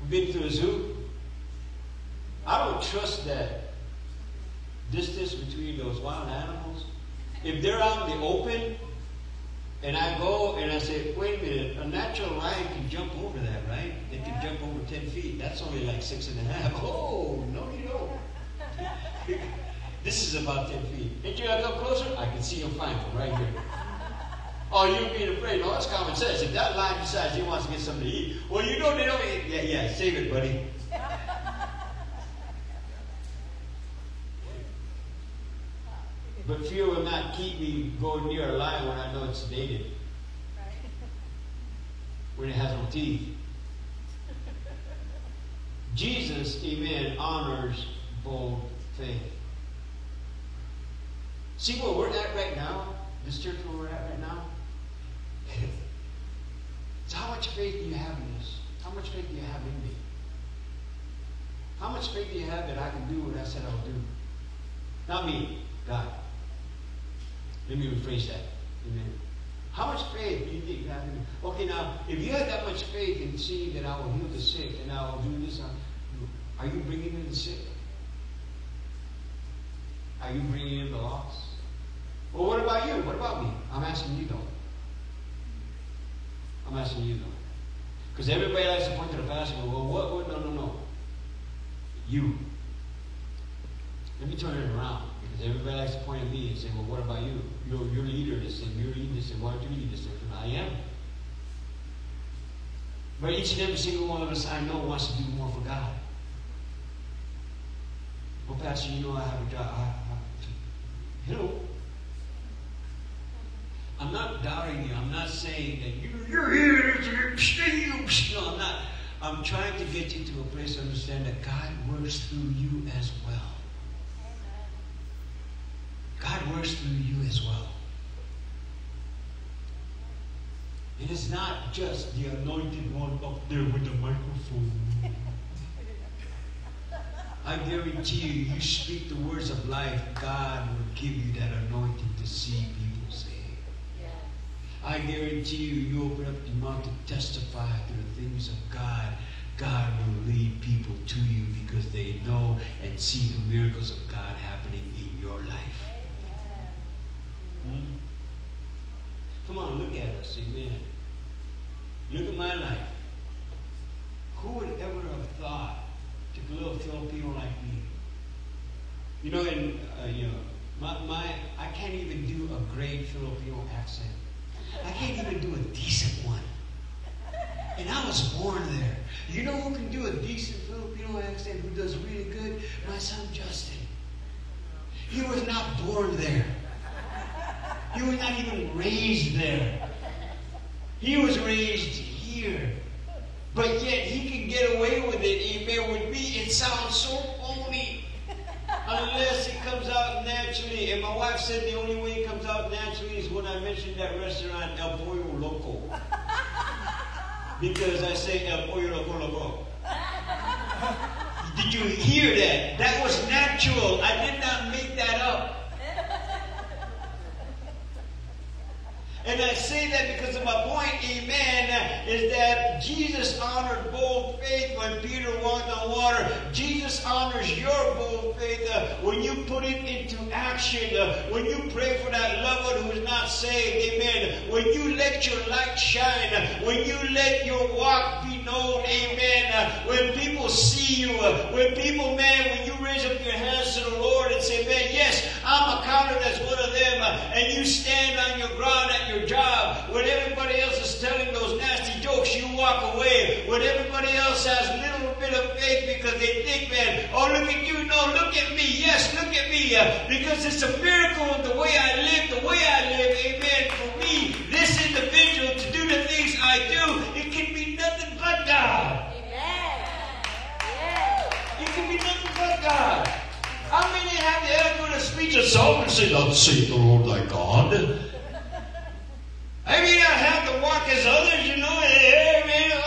We've been to a zoo. I don't trust that distance between those wild animals. If they're out in the open, and I go and I say, wait a minute, a natural lion can jump over that, right? It can jump over 10 feet. That's only like 6.5. Oh, no you don't. This is about 10 feet. Ain't you gotta come closer? I can see him fine from right here. Oh, you're being afraid. No, that's common sense. If that lion decides he wants to get something to eat, well, you know they don't eat. Yeah, save it, buddy. But fear will not keep me going near a lion when I know it's sedated. When it has no teeth. Jesus, amen, honors bold faith. See where we're at right now? This church where we're at right now? So how much faith do you have in this? How much faith do you have in me? How much faith do you have that I can do what I said I'll do? Not me, God. Let me rephrase that. Amen. How much faith do you think you have in me? Okay, now, if you had that much faith in seeing that I will heal the sick and I will do this, are you bringing in the sick? Are you bringing in the lost? Well, what about you? What about me? I'm asking you, though. I'm asking you, though. Because everybody likes to point to the pastor and go, well, what? No. You. Let me turn it around. Because everybody likes to point at me and say, well, what about you? You're leader this and you're leading this and why don't you lead this? And I am. But each and every single one of us I know wants to do more for God. Well, Pastor, you know I have a job. Hello. I'm not doubting you. I'm not saying that you're here. No, I'm not. I'm trying to get you to a place to understand that God works through you as well. God works through you as well. It is not just the anointed one up there with the microphone. I guarantee you, you speak the words of life, God will give you that anointing to see people saved. I guarantee you, you open up your mouth to testify to the things of God. God will lead people to you because they know and see the miracles of God happening in your life. Come on, look at us. Amen. Look at my life. Who would ever have thought to little Filipino like me? You know, and I can't even do a great Filipino accent. I can't even do a decent one. And I was born there. You know who can do a decent Filipino accent, who does really good? My son Justin. He was not born there. He was not even raised there. He was raised here. But yet he can get away with it. Amen. With me, it sounds so phony. Unless it comes out naturally. And my wife said the only way it comes out naturally is when I mentioned that restaurant, El Pollo Loco. Because I say El Pollo Loco Loco. Did you hear that? That was natural. I did not make that up. And I say that because of my point, amen, is that Jesus honored bold faith when Peter walked on water. Jesus honors your bold faith when you put it into action, when you pray for that loved one who is not saved, amen. When you let your light shine, when you let your walk be known, amen. When people see you, when people, man, when you raise up your hands to the Lord and say, man, yes, I'm accounted as one of them, and you stand on your ground at your job, when everybody else is telling those nasty jokes, you walk away. When everybody else has a little bit of faith because they think, man, oh, look at you, no, look at me, yes, look at me, because it's a miracle of the way I live, amen. For me, this individual, to do the things I do, it can be nothing but God. Amen. Yeah. It can be nothing but God. How many have the eloquent of speech of Solomon say, thus saith the Lord thy God? I may not have to walk as others, you know. I may not.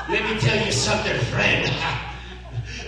Let me tell you something, friend.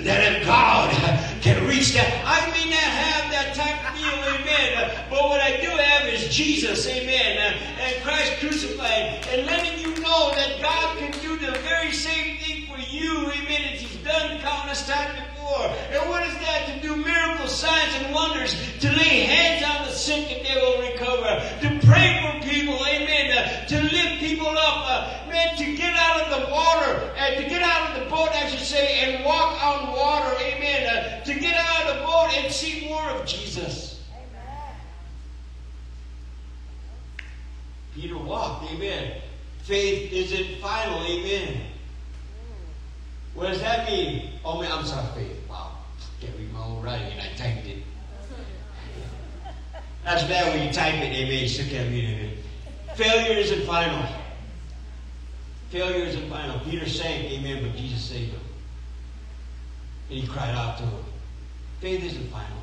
That if God can reach that, I may not have that type of deal, amen. But what I do have is Jesus, amen. And Christ crucified. And letting you know that God can do the very same thing for you, amen, as He's done countless times before. And what is that? To do miracles, signs, and wonders. To lay hands on the sick and they will recover. To pray for people, amen. To lift people up. Man, to get out of the water. And to get out of the boat, I should say, and walk on water, amen. To get out of the boat and see more of Jesus. Amen. Peter walked, amen. Faith isn't final, amen. What does that mean? Oh, man, I'm sorry, faith. Wow. Can't read my own writing and I typed it. That's bad when you type it, amen. You still can't read it. Failure isn't final. Failure isn't final. Peter sank, amen, but Jesus saved him. And he cried out to him. Faith isn't final.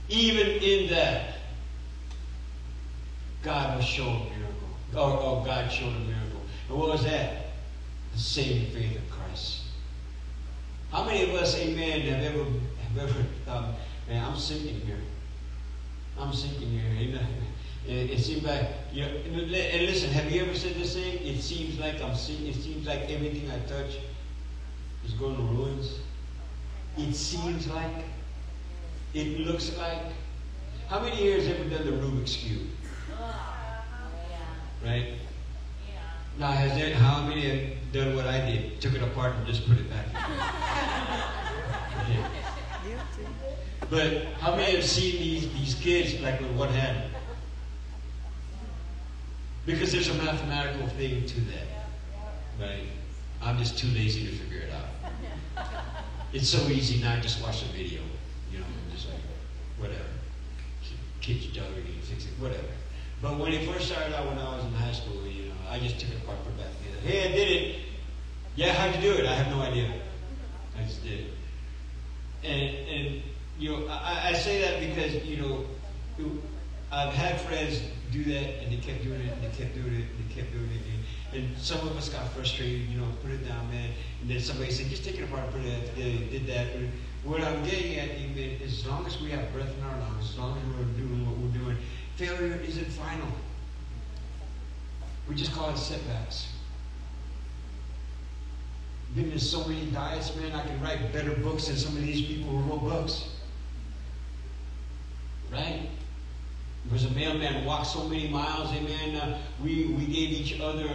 Even in that, God was showing a miracle. Oh, God showed a miracle. And what was that? The saving faith of Christ. How many of us, amen, have ever thought, man, I'm sinking here. I'm sinking here. Amen. It seems like, you know, and listen, have you ever said this thing? It seems like I'm sinking. It seems like everything I touch is going to ruins. It seems like. It looks like. How many years have ever done the Rubik's Cube? Right? Now, how many have done what I did? Took it apart and just put it back in. But how many have seen these kids like with one hand? Because there's a mathematical thing to that. Right? I'm just too lazy to figure it out. It's so easy now, just watch the video. You know, just like, whatever. Kids juggling and fixing, whatever. But when it first started out when I was in high school, you know, I just took it apart, put it back together. Hey, I did it. Yeah, how'd you do it? I have no idea. I just did it. And you know, I say that because, you know, I've had friends do that, and they kept doing it, and they kept doing it, and they kept doing it. And some of us got frustrated, you know, put it down, man. And then somebody said, just take it apart, put it together, did that. And what I'm getting at, amen, is as long as we have breath in our lungs, as long as we're doing what we're doing, failure isn't final. We just call it setbacks. Been to so many diets, man, I can write better books than some of these people who wrote books. Right? There was a mailman who walked so many miles, amen. We gave each other,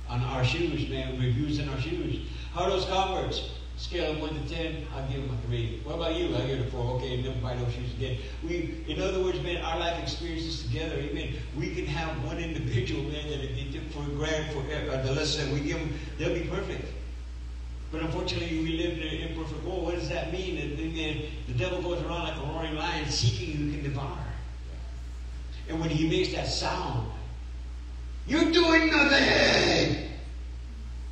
on our shoes, man, reviews on our shoes. How are those Converse? Scale of 1 to 10, I'll give them a 3. What about you? I'll give it a 4. Okay, never buy those shoes again. In other words, man, our life experiences together, amen. We can have one individual, man, that if they took for granted forever, the lesson we give them, they'll be perfect. But unfortunately, we live in an imperfect world. What does that mean? And the devil goes around like a roaring lion, seeking who he can devour. And when he makes that sound, you're doing nothing.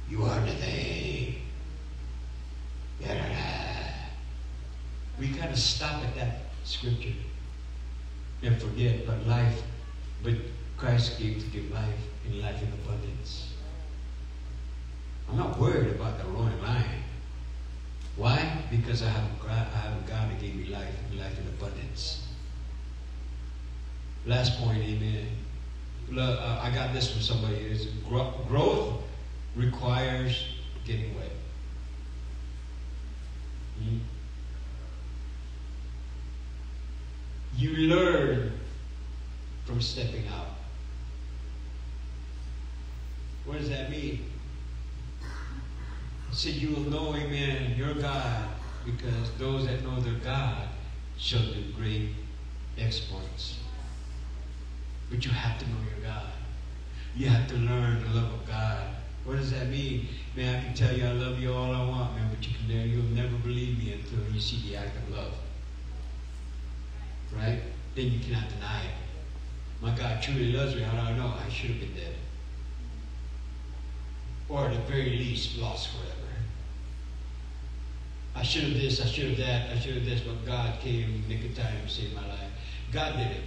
You are nothing. We kind of stop at that scripture and forget, but Christ came to give life and life in abundance. I'm not worried about the roaring lion. Why? Because I have a God that gave me life and life in abundance. Last point, amen. I got this from somebody. Is growth requires getting wet. You learn from stepping out. What does that mean? It said you will know, amen, your God, because those that know their God shall do great exploits. But you have to know your God. You have to learn the love of God. What does that mean? Man, I can tell you I love you all I want, man, but you'll never believe me until you see the act of love. Right? Then you cannot deny it. My God truly loves me. How do I know? I should have been dead. Or at the very least, lost forever. I should have this, I should have that, I should have this, but God came in the nick of time to save my life. God did it.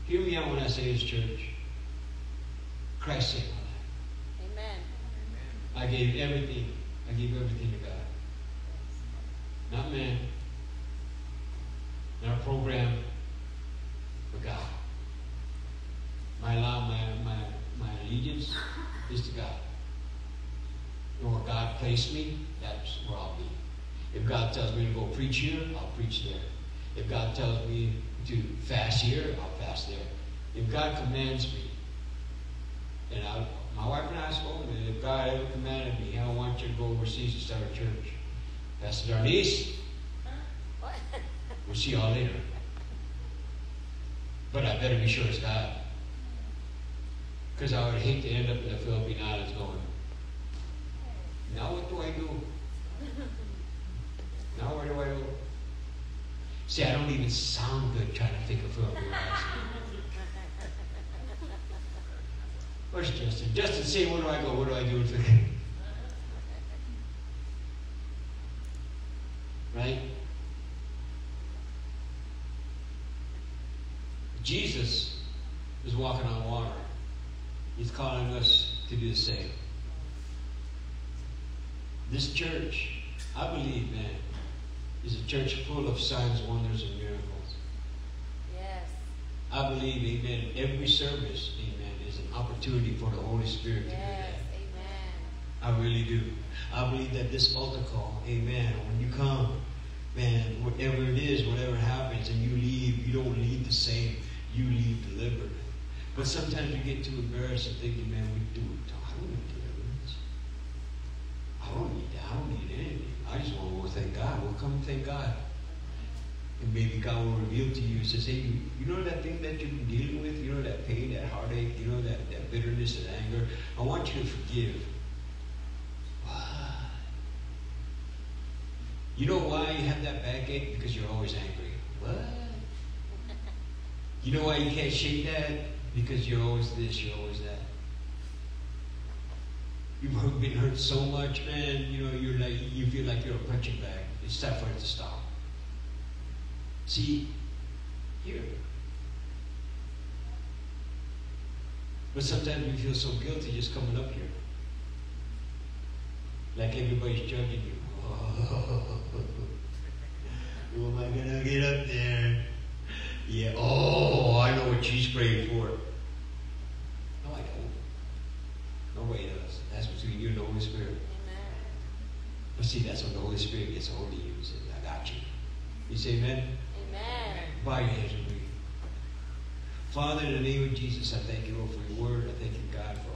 Hear me out when I say this, church. Christ saved my life. Amen. I gave everything. I gave everything to God. Not man. Not a program. For God. My allegiance is to God. And where God placed me, that's where I'll be. If God tells me to go preach here, I'll preach there. If God tells me to fast here, I'll fast there. If God commands me, and my wife and I spoke, and if God ever commanded me, I want you to go overseas and start a church. Pastor Darnice, we'll see y'all later. But I better be sure it's God. Because I would hate to end up in the Philippine Islands going, now what do I do? Now where do I go? See, I don't even sound good trying to think of Philippine Islands. Where's Justin? Justin, say, where do I go? What do I do? Right? Jesus is walking on water. He's calling us to do the same. This church, I believe, man, is a church full of signs, wonders, and miracles. Yes. I believe, amen, every service, amen, is an opportunity for the Holy Spirit to do that. Amen. I really do. I believe that this altar call, amen, when you come, man, whatever it is, whatever happens, and you leave, you don't leave the same. You leave delivered. But sometimes we get too embarrassed and thinking, man, I don't need deliverance. I don't need that. I don't need anything. I just want to go thank God. Well, come thank God. And maybe God will reveal to you and says, hey, you know that thing that you've been dealing with? You know that pain, that heartache, you know that bitterness and anger? I want you to forgive. What? You know why you have that backache? Because you're always angry. What? You know why you can't shake that? Because you're always this, you're always that. You've been hurt so much, man, you feel like you're a punching bag. It's time for it to stop. See, here. But sometimes we feel so guilty just coming up here. Like everybody's judging you. Oh, who am I going to get up there? Yeah, oh, I know what she's praying for. No, I don't. Nobody does. That's between you and the Holy Spirit. Amen. But see, that's when the Holy Spirit gets a hold of you and says, I got you. You say amen? Amen. Bow your heads with me. Father, in the name of Jesus, I thank you, Lord, for your word. I thank you, God, for